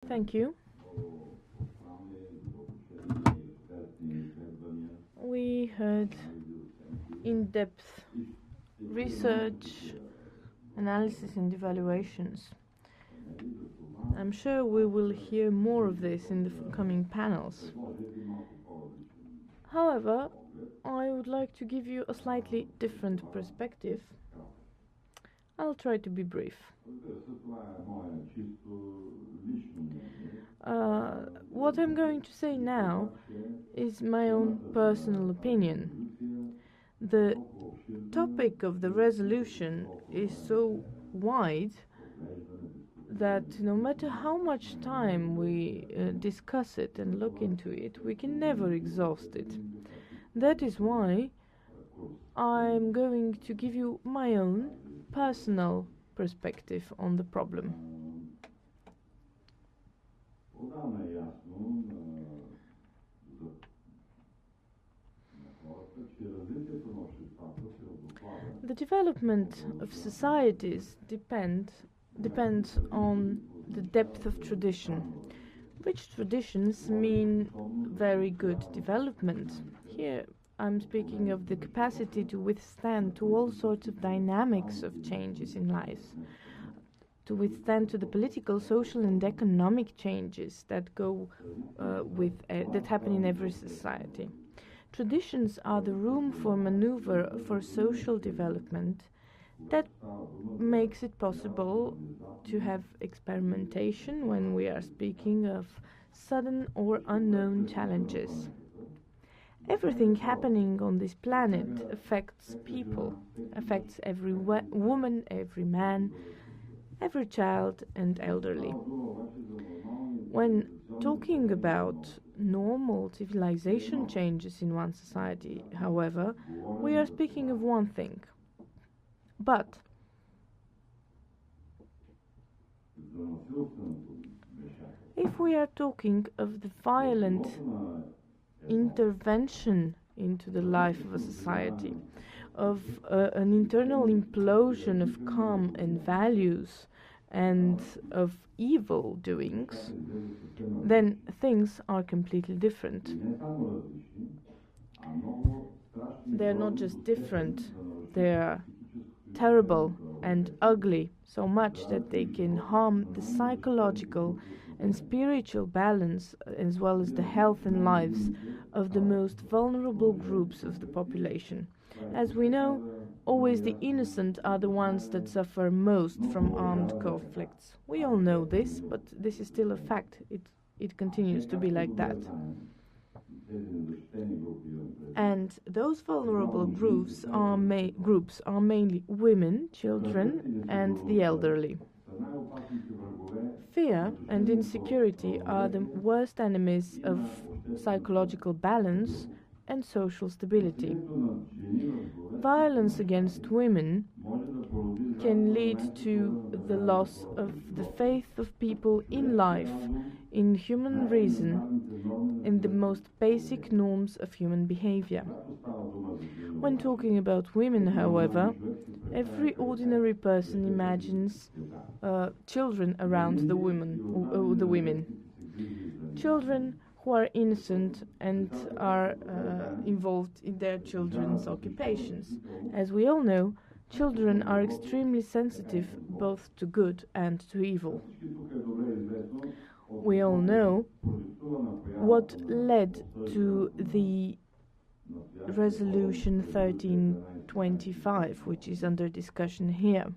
Thank you. We heard in-depth research, analysis and evaluations. I'm sure we will hear more of this in the coming panels. However, I would like to give you a slightly different perspective. I'll try to be brief. What I'm going to say now is my own personal opinion. The topic of the resolution is so wide that no matter how much time we discuss it and look into it, we can never exhaust it. That is why I'm going to give you my own personal perspective on the problem. The development of societies depends on the depth of tradition. Rich traditions mean very good development. Here I'm speaking of the capacity to withstand to all sorts of dynamics of changes in life, to withstand to the political, social and economic changes that go that happen in every society. Traditions are the room for maneuver for social development that makes it possible to have experimentation when we are speaking of sudden or unknown challenges. Everything happening on this planet affects people, affects every woman, every man, every child and elderly. When talking about normal civilization changes in one society, however, we are speaking of one thing. But if we are talking of the violent intervention into the life of a society, of an internal implosion of calm and values and of evil doings, then things are completely different. They're not just different, they're terrible and ugly, so much that they can harm the psychological and spiritual balance as well as the health and lives of the most vulnerable groups of the population. As we know, always the innocent are the ones that suffer most from armed conflicts. We all know this, but this is still a fact. It continues to be like that. And those vulnerable groups are mainly women, children, and the elderly. Fear and insecurity are the worst enemies of psychological balance and social stability. Violence against women can lead to the loss of the faith of people in life, in human reason, in the most basic norms of human behavior. When talking about women, however, every ordinary person imagines children around the women. Children who are innocent and are involved in their children's occupations. As we all know, children are extremely sensitive both to good and to evil. We all know what led to the Resolution 1325, which is under discussion here.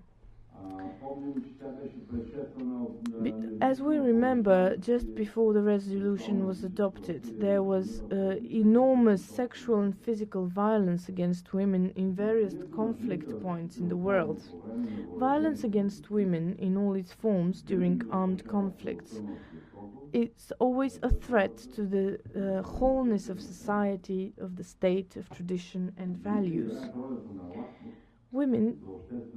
As we remember, just before the resolution was adopted, there was enormous sexual and physical violence against women in various conflict points in the world. Violence against women in all its forms during armed conflicts. It's always a threat to the wholeness of society, of the state, of tradition and values. Women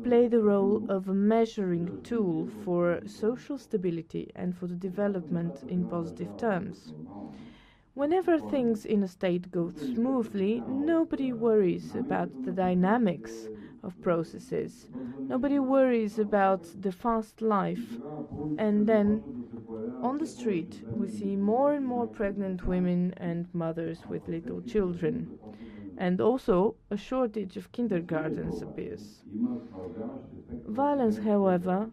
play the role of a measuring tool for social stability and for the development in positive terms. Whenever things in a state go smoothly, nobody worries about the dynamics of processes. Nobody worries about the fast life. And then On the street, we see more and more pregnant women and mothers with little children. And also, a shortage of kindergartens appears. Violence, however,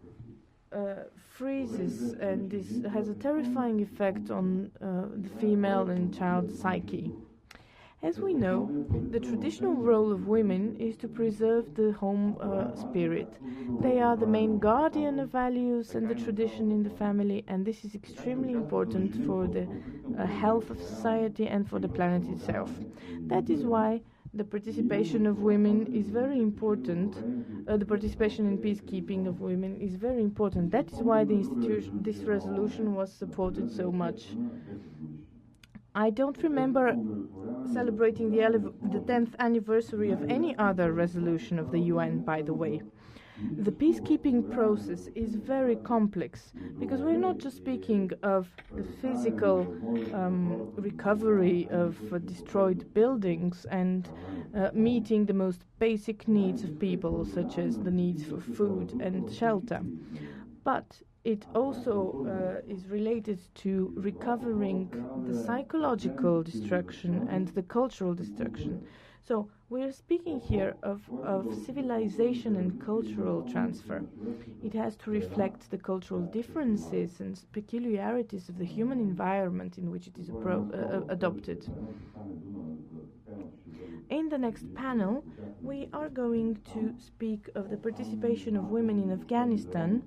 freezes, and this has a terrifying effect on the female and child psyche. As we know, the traditional role of women is to preserve the home spirit. They are the main guardian of values and the tradition in the family, and this is extremely important for the health of society and for the planet itself. That is why the participation of women is very important. The participation in peacekeeping of women is very important. That is why this resolution was supported so much. I don't remember celebrating the 10th anniversary of any other resolution of the UN, by the way. The peacekeeping process is very complex because we're not just speaking of the physical recovery of destroyed buildings and meeting the most basic needs of people, such as the needs for food and shelter, but it also is related to recovering the psychological destruction and the cultural destruction. So we're speaking here of civilization and cultural transfer. It has to reflect the cultural differences and peculiarities of the human environment in which it is adopted. In the next panel, we are going to speak of the participation of women in Afghanistan,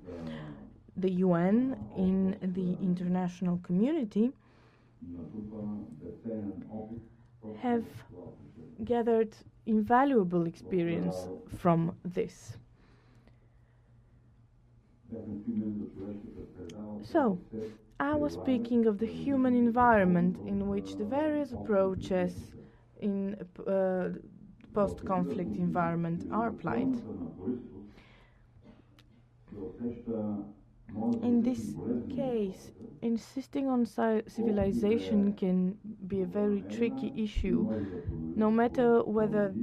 the UN, in the international community, have gathered invaluable experience from this. So, I was speaking of the human environment in which the various approaches in post-conflict environment are applied. In this case, insisting on civilization can be a very tricky issue, no matter whether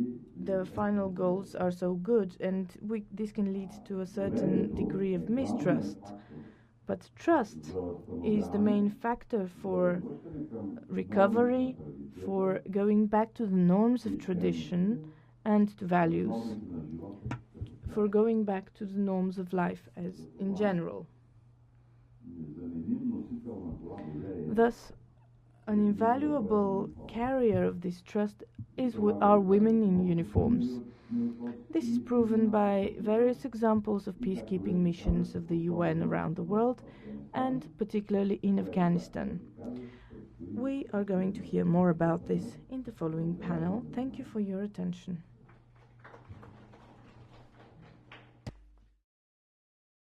the final goals are so good, and this can lead to a certain degree of mistrust. But trust is the main factor for recovery, for going back to the norms of tradition and to values, for going back to the norms of life as in general. Thus, an invaluable carrier of this trust are women in uniforms. This is proven by various examples of peacekeeping missions of the UN around the world, and particularly in Afghanistan. We are going to hear more about this in the following panel. Thank you for your attention.